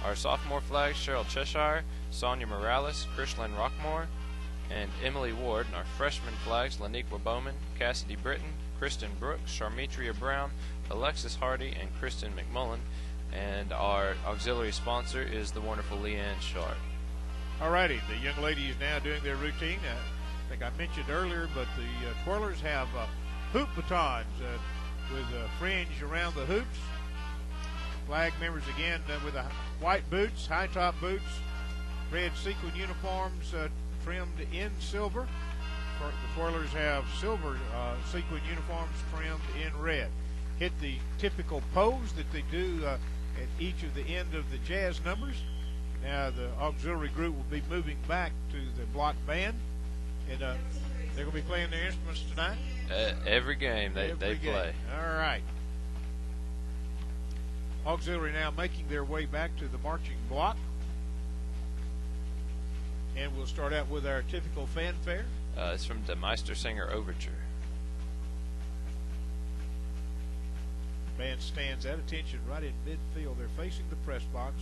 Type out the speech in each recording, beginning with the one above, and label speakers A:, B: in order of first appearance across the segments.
A: Our sophomore flags, Cheryl Cheshire, Sonia Morales, Krishlyn Rockmore, and Emily Ward. And our freshman flags, Laniqua Bowman, Cassidy Britton, Kristen Brooks, Sharmitria Brown, Alexis Hardy, and Kristen McMullen. And our auxiliary sponsor is the wonderful Leanne Sharp.
B: All righty, the young lady is now doing their routine. I think I mentioned earlier, but the twirlers have hoop batons with fringe around the hoops. Flag members again with white boots, high top boots, red sequin uniforms trimmed in silver. The twirlers have silver sequin uniforms trimmed in red. Hit the typical pose that they do at each of the end of the jazz numbers. Now the auxiliary group will be moving back to the block band, and they're going to be playing their instruments tonight.
A: Every game they play.
B: All right. Auxiliary now making their way back to the marching block. And we'll start out with our typical fanfare.
A: It's from the Meistersinger Overture.
B: Band stands at attention right in midfield. They're facing the press box.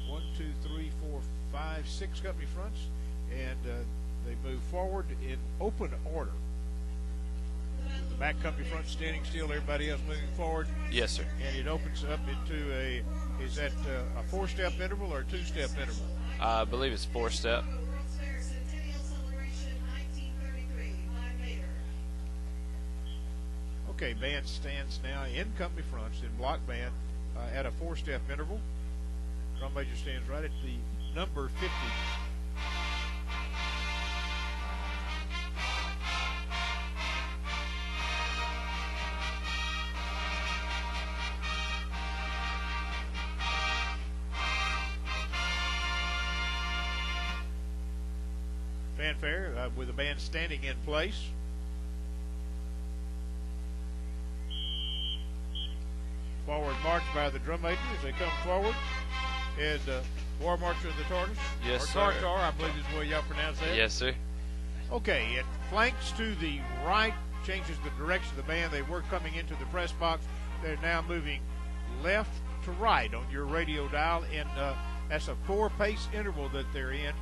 B: 1, 2, 3, 4, 5, 6 company fronts. And they move forward in open order. The back company front standing still, everybody else moving forward.
A: Yes, sir.
B: And it opens up into is that a 4-step interval or a 2-step interval?
A: I believe it's 4-step.
B: Okay, band stands now in company fronts in block band at a 4-step interval. Drum major stands right at the number 50. Fanfare with the band standing in place. Forward march by the drum major as they come forward. And War Marcher of the Tartars?
A: Yes,
B: or
A: sir.
B: Tartar, I believe is the way y'all pronounce that.
A: Yes, sir.
B: Okay, it flanks to the right, changes the direction of the band. They were coming into the press box. They're now moving left to right on your radio dial, and that's a 4-pace interval that they're in,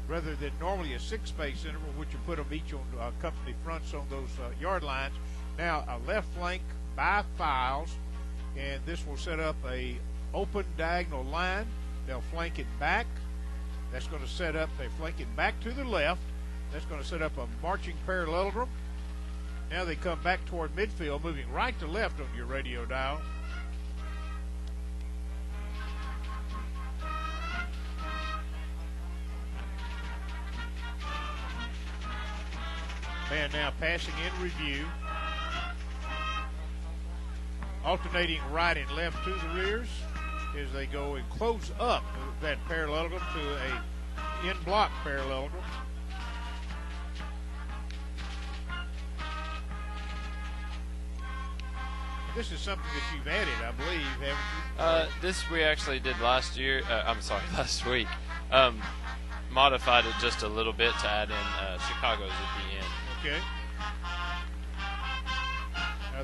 B: rather than normally a 6-pace interval, which you put them each on company fronts on those yard lines. Now a left flank by files, and this will set up a open diagonal line. They'll flank it back. That's going to set up, they flank it back to the left. That's going to set up a marching parallelogram. Now they come back toward midfield, moving right to left on your radio dial. Band now passing in review. Alternating right and left to the rears as they go and close up that parallelogram to a in-block parallelogram. This is something that you've added, I believe, haven't you?
A: This we actually did last year. Last week. Modified it just a little bit to add in Chicago's at the end.
B: Okay.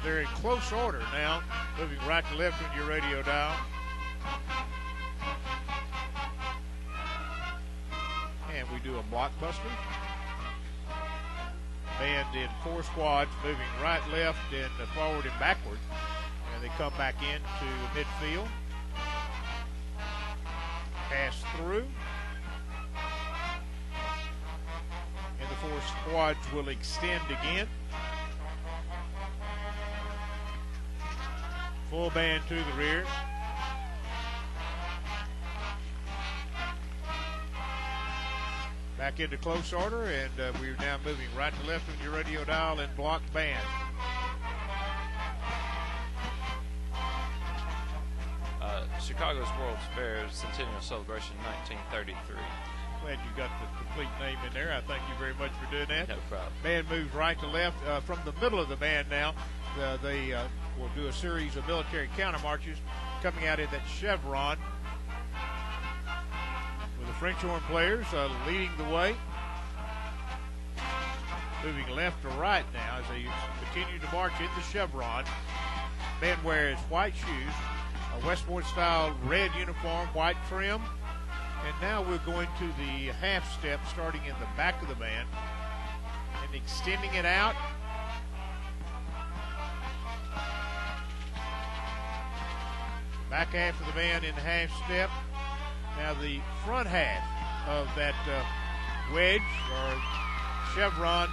B: They're in close order now, moving right to left on your radio dial. And we do a blockbuster. Band in 4 squads, moving right, left, and forward and backward. And they come back into midfield. Pass through. And the 4 squads will extend again. Full band to the rear. Back into close order, and we're now moving right to left on your radio dial in block band.
A: Chicago's World's Fair Centennial Celebration 1933.
B: Glad you got the complete name in there. I thank you very much for doing that.
A: No problem.
B: Band moves right to left. From the middle of the band now, they will do a series of military counter marches coming out in that chevron, with the French horn players leading the way. Moving left to right now as they continue to march in the chevron. Band wears white shoes, Westmore-style red uniform, white trim. And now we're going to the half step, starting in the back of the band and extending it out. Back half of the band in half step. Now the front half of that wedge or chevron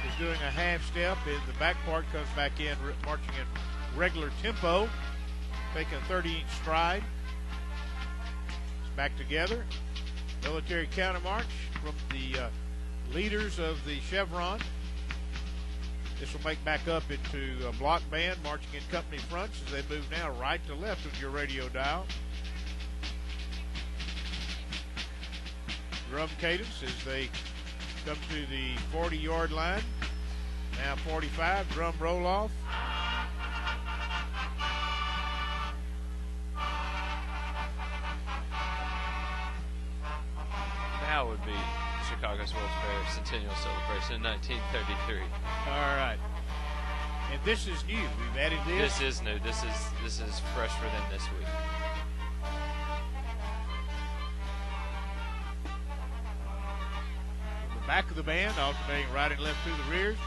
B: is doing a half step, and the back part comes back in, marching in regular tempo, taking a 30-inch stride. It's back together. Military counter march from the leaders of the chevron. This will make back up into a block band, marching in company fronts as they move now right to left of your radio dial. Drum cadence as they come to the 40-yard line. Now 45, drum roll off.
A: Now would be Chicago's World's Fair Centennial Celebration in 1933.
B: All right. And this is new. We've added this.
A: This is new. This is fresh for them this week.
B: From the back of the band, alternating right and left through the rears.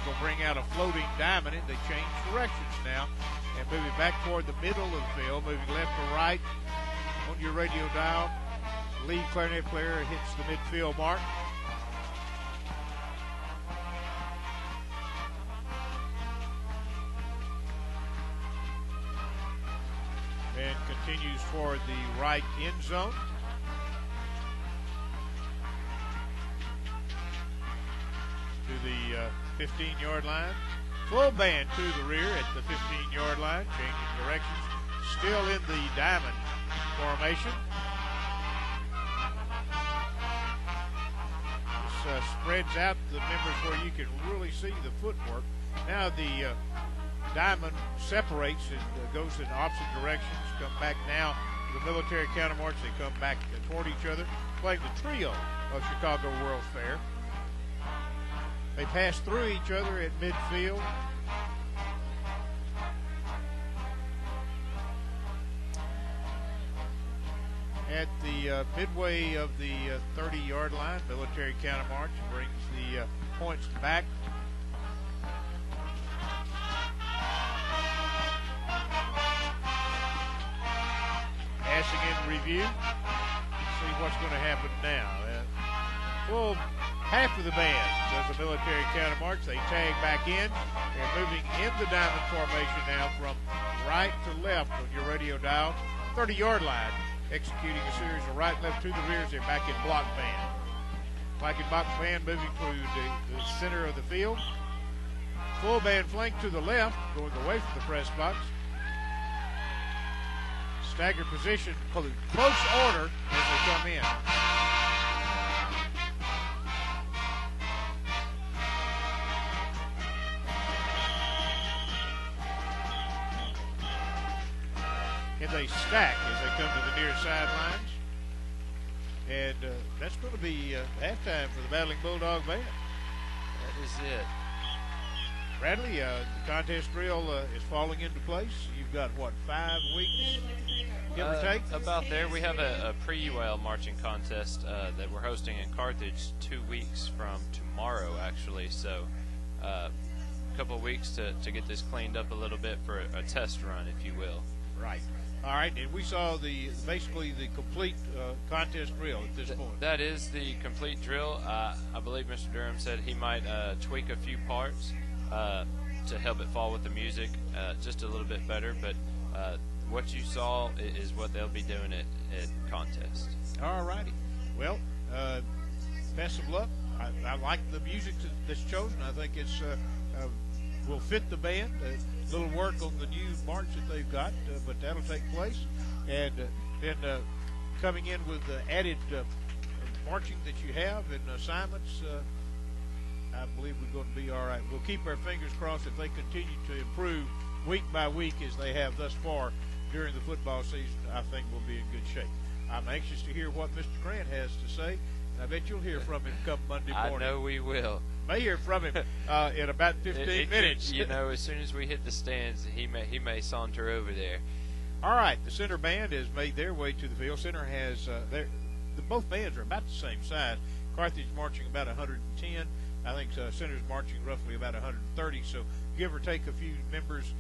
B: We'll bring out a floating diamond, and they change directions now and move it back toward the middle of the field, moving left to right on your radio dial. Lead clarinet player hits the midfield mark. And continues toward the right end zone. To the 15-yard line. Full band to the rear at the 15-yard line, changing directions. Still in the diamond formation. Spreads out the members where you can really see the footwork. Now the diamond separates and goes in opposite directions. Come back now to the military counter march. They come back toward each other, playing the trio of Chicago World's Fair. They pass through each other at midfield. At the midway of the 30-yard line, military counter march brings the points back. Passing in review. See what's going to happen now. Full half of the band does a military counter march. They tag back in. They're moving in the diamond formation now from right to left on your radio dial. 30-yard line. Executing a series of right, left to the rears. They're back in block band. Back in block band, moving to the center of the field. Full band flank to the left, going away from the press box. Staggered position, close order as they come in. And they stack as they come to the near sidelines. And that's going to be halftime for the Battling Bulldog band.
A: That is it.
B: Bradley, the contest drill is falling into place. You've got, what, 5 weeks, give or take?
A: About there. We have a pre-UL marching contest that we're hosting in Carthage 2 weeks from tomorrow, actually. So a couple of weeks to get this cleaned up a little bit for a test run, if you will.
B: Right. All right, and we saw basically the complete contest drill at this point.
A: That is the complete drill. I believe Mr. Durham said he might tweak a few parts to help it fall with the music just a little bit better, but what you saw is what they'll be doing at contest. All righty.
B: Well, best of luck. I like the music that's chosen. I think it's will fit the band. A little work on the new march that they've got, but that'll take place. And then coming in with the added marching that you have and assignments, I believe we're going to be all right. We'll keep our fingers crossed if they continue to improve week by week as they have thus far during the football season. I think we'll be in good shape. I'm anxious to hear what Mr. Grant has to say. I bet you'll hear from him come Monday morning.
A: I know we will.
B: May hear from him in about 15 minutes.
A: You know, as soon as we hit the stands, he may saunter over there.
B: All right, the center band has made their way to the field. Center has both bands are about the same size. Carthage marching about 110. I think Center's marching roughly about 130. So give or take a few members,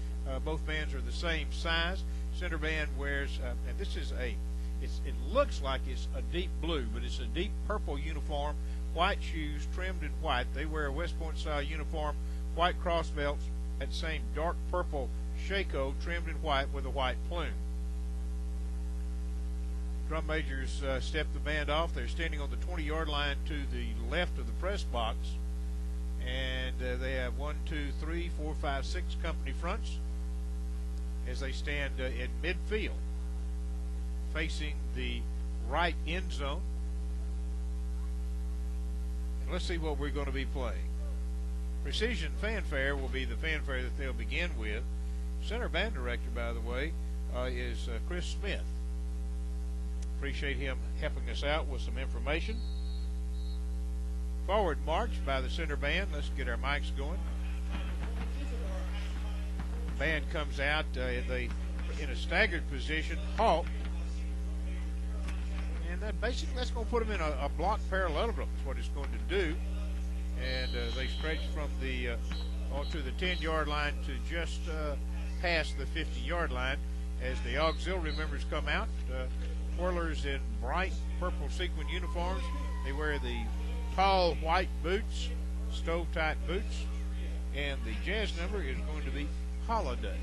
B: both bands are the same size. Center band wears, and this is it looks like it's a deep blue, but it's a deep purple uniform. White shoes trimmed in white. They wear a West Point style uniform, white cross belts, and same dark purple shako trimmed in white with a white plume. Drum majors step the band off. They're standing on the 20-yard line to the left of the press box, and they have 1, 2, 3, 4, 5, 6 company fronts as they stand in midfield facing the right end zone. And let's see what we're going to be playing. Precision Fanfare will be the fanfare that they'll begin with. Center band director, by the way, is Chris Smith. Appreciate him helping us out with some information. Forward march by the center band. Let's get our mics going. The band comes out in a staggered position, halt, and that basically that's going to put them in a block parallelogram. Is what it's going to do. And they stretch from the onto the 10-yard line to just past the 50-yard line as the auxiliary members come out. Twirlers in bright purple sequin uniforms. They wear the tall white boots, stove-type boots, and the jazz number is going to be Holiday.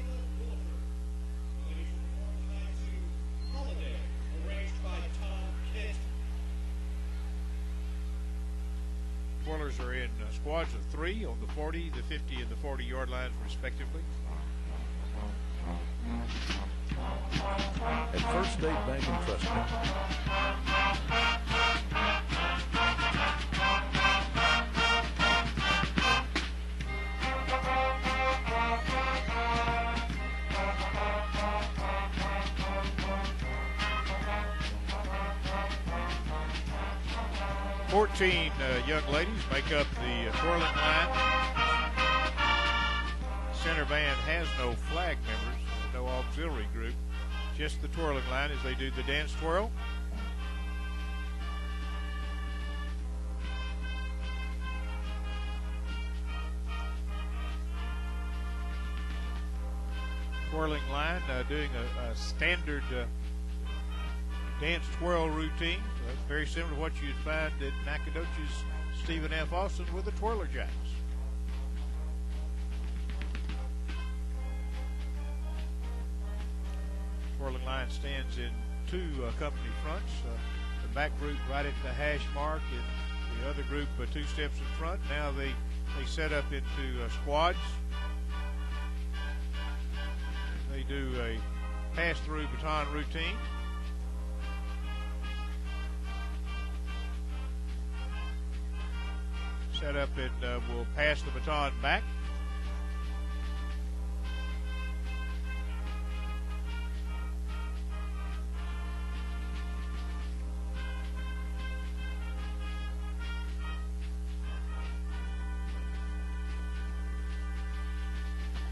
B: Twirlers are in squads of 3 on the 40, the 50, and the 40-yard lines, respectively.
C: At First State Bank and Trust Company.
B: 14 young ladies make up the twirling line. Center band has no flag members, no auxiliary group, just the twirling line as they do the dance twirl. Twirling line doing a standard dance twirl routine. So that's very similar to what you'd find at Nacogdoches Stephen F. Austin with the twirler jacks. Twirling line stands in 2 company fronts. The back group right at the hash mark, and the other group 2 steps in front. Now they set up into squads. They do a pass-through baton routine. Set up and will pass the baton back.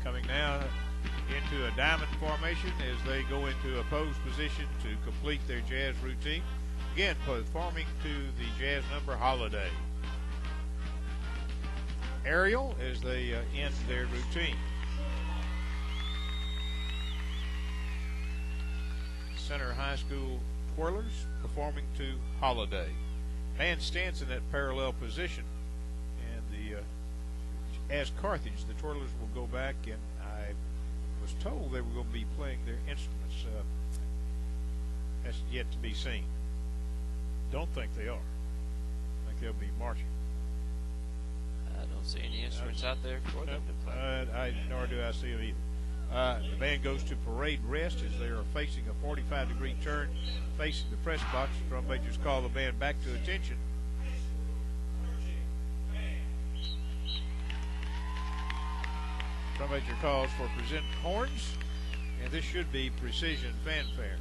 B: Coming now into a diamond formation as they go into a pose position to complete their jazz routine. Again, performing to the jazz number Holiday. Aerial as they end their routine. Center High School twirlers performing to Holiday. Band stands in that parallel position, and as Carthage, the twirlers will go back, and I was told they were going to be playing their instruments. That's yet to be seen. Don't think they are. I think they'll be marching.
A: I don't see any instruments out there for them to play.
B: Nor do I see them either. The band goes to parade rest as they are facing a 45-degree turn facing the press box. Drum majors call the band back to attention. Drum major calls for present horns, and this should be Precision Fanfare.